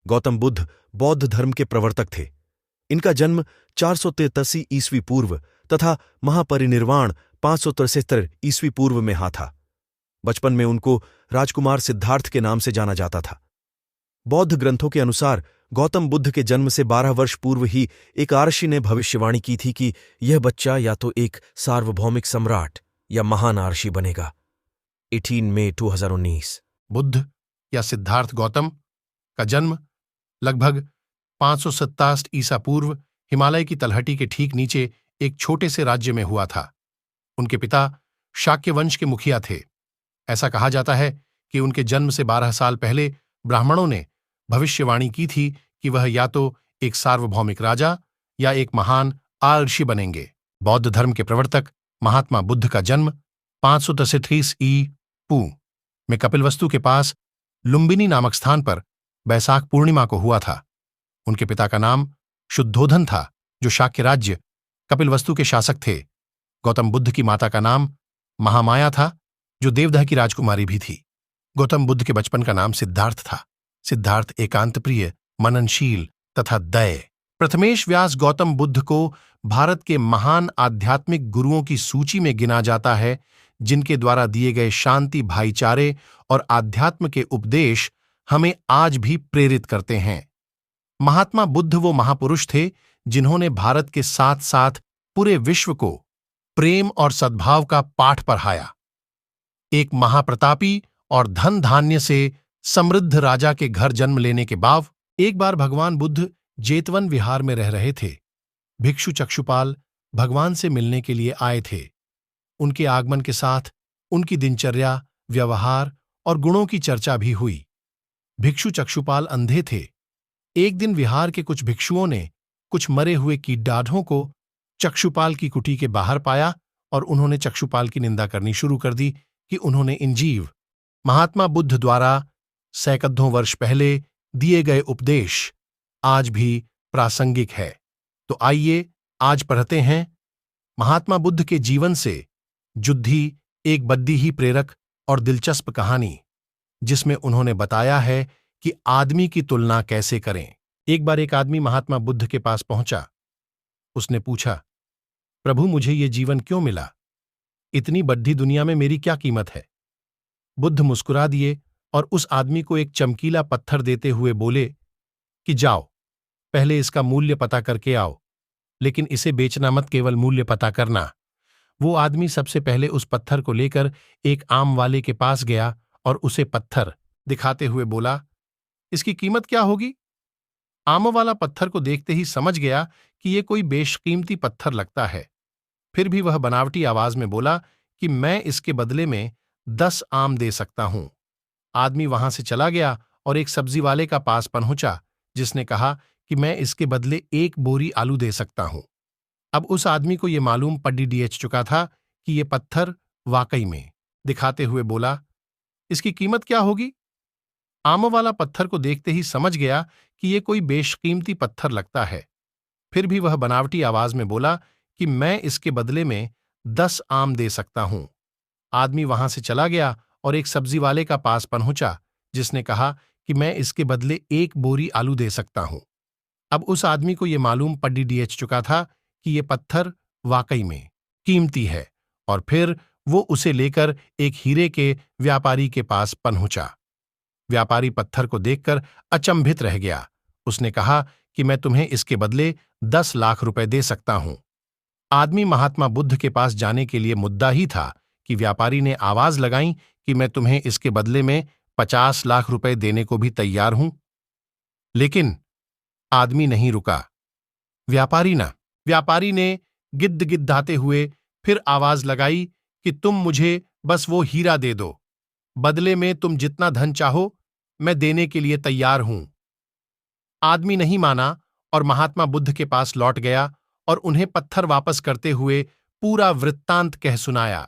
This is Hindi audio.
गौतम बुद्ध बौद्ध धर्म के प्रवर्तक थे। इनका जन्म 483 ईस्वी पूर्व तथा महापरिनिर्वाण 573 ईस्वी पूर्व में हा था। बचपन में उनको राजकुमार सिद्धार्थ के नाम से जाना जाता था। बौद्ध ग्रंथों के अनुसार गौतम बुद्ध के जन्म से 12 वर्ष पूर्व ही एक आर्षि ने भविष्यवाणी की थी कि यह बच्चा या तो एक सार्वभौमिक सम्राट या महान आर्षि बनेगा। 18 मई 2019। बुद्ध या सिद्धार्थ गौतम का जन्म लगभग 527 ईसा पूर्व हिमालय की तलहटी के ठीक नीचे एक छोटे से राज्य में हुआ था। उनके पिता शाक्य वंश के मुखिया थे। ऐसा कहा जाता है कि उनके जन्म से 12 साल पहले ब्राह्मणों ने भविष्यवाणी की थी कि वह या तो एक सार्वभौमिक राजा या एक महान आर्षि बनेंगे। बौद्ध धर्म के प्रवर्तक महात्मा बुद्ध का जन्म 533 ई पू में कपिलवस्तु के पास लुम्बिनी नामक स्थान पर बैसाख पूर्णिमा को हुआ था। उनके पिता का नाम शुद्धोधन था, जो शाक्य राज्य कपिलवस्तु के शासक थे। गौतम बुद्ध की माता का नाम महामाया था, जो देवदह की राजकुमारी भी थी। गौतम बुद्ध के बचपन का नाम सिद्धार्थ था। सिद्धार्थ एकांत प्रिय, मननशील तथा दय। प्रथमेश व्यास गौतम बुद्ध को भारत के महान आध्यात्मिक गुरुओं की सूची में गिना जाता है, जिनके द्वारा दिए गए शांति, भाईचारे और आध्यात्म के उपदेश हमें आज भी प्रेरित करते हैं। महात्मा बुद्ध वो महापुरुष थे जिन्होंने भारत के साथ साथ पूरे विश्व को प्रेम और सद्भाव का पाठ पढ़ाया। एक महाप्रतापी और धन धान्य से समृद्ध राजा के घर जन्म लेने के बाद एक बार भगवान बुद्ध जेतवन विहार में रह रहे थे। भिक्षु चक्षुपाल भगवान से मिलने के लिए आए थे। उनके आगमन के साथ उनकी दिनचर्या, व्यवहार और गुणों की चर्चा भी हुई। भिक्षु चक्षुपाल अंधे थे। एक दिन विहार के कुछ भिक्षुओं ने कुछ मरे हुए कीटडाढ़ों को चक्षुपाल की कुटी के बाहर पाया और उन्होंने चक्षुपाल की निंदा करनी शुरू कर दी कि उन्होंने इन जीव महात्मा बुद्ध द्वारा सैकड़ों वर्ष पहले दिए गए उपदेश आज भी प्रासंगिक है। तो आइए आज पढ़ते हैं महात्मा बुद्ध के जीवन से जुद्धी एक बद्दी ही प्रेरक और दिलचस्प कहानी, जिसमें उन्होंने बताया है कि आदमी की तुलना कैसे करें। एक बार एक आदमी महात्मा बुद्ध के पास पहुंचा। उसने पूछा, प्रभु, मुझे ये जीवन क्यों मिला? इतनी बड्ढी दुनिया में मेरी क्या कीमत है? बुद्ध मुस्कुरा दिए और उस आदमी को एक चमकीला पत्थर देते हुए बोले कि जाओ, पहले इसका मूल्य पता करके आओ, लेकिन इसे बेचना मत, केवल मूल्य पता करना। वो आदमी सबसे पहले उस पत्थर को लेकर एक आम वाले के पास गया और उसे पत्थर दिखाते हुए बोला, इसकी कीमत क्या होगी? आम वाला पत्थर को देखते ही समझ गया कि ये कोई बेशकीमती पत्थर लगता है। फिर भी वह बनावटी आवाज में बोला कि मैं इसके बदले में 10 आम दे सकता हूं। आदमी वहां से चला गया और एक सब्जी वाले का पास पहुंचा, जिसने कहा कि मैं इसके बदले 1 बोरी आलू दे सकता हूं। अब उस आदमी को यह मालूम पड़ चुका था कि यह पत्थर वाकई में, दिखाते हुए बोला, इसकी कीमत क्या होगी? आम वाला पत्थर को देखते ही समझ गया कि यह कोई बेशकीमती पत्थर लगता है। फिर भी वह बनावटी आवाज में बोला कि मैं इसके बदले में 10 आम दे सकता हूं। आदमी वहां से चला गया और एक सब्जी वाले का पास पहुंचा, जिसने कहा कि मैं इसके बदले 1 बोरी आलू दे सकता हूं। अब उस आदमी को यह मालूम पड़ चुका था कि यह पत्थर वाकई में कीमती है, और फिर वो उसे लेकर एक हीरे के व्यापारी के पास पहुंचा। व्यापारी पत्थर को देखकर अचंभित रह गया। उसने कहा कि मैं तुम्हें इसके बदले 10 लाख रुपए दे सकता हूं। आदमी महात्मा बुद्ध के पास जाने के लिए मुद्दा ही था कि व्यापारी ने आवाज लगाई कि मैं तुम्हें इसके बदले में 50 लाख रुपए देने को भी तैयार हूं। लेकिन आदमी नहीं रुका। व्यापारी ने गिद्दाते हुए फिर आवाज लगाई कि तुम मुझे बस वो हीरा दे दो, बदले में तुम जितना धन चाहो मैं देने के लिए तैयार हूं। आदमी नहीं माना और महात्मा बुद्ध के पास लौट गया और उन्हें पत्थर वापस करते हुए पूरा वृत्तांत कह सुनाया।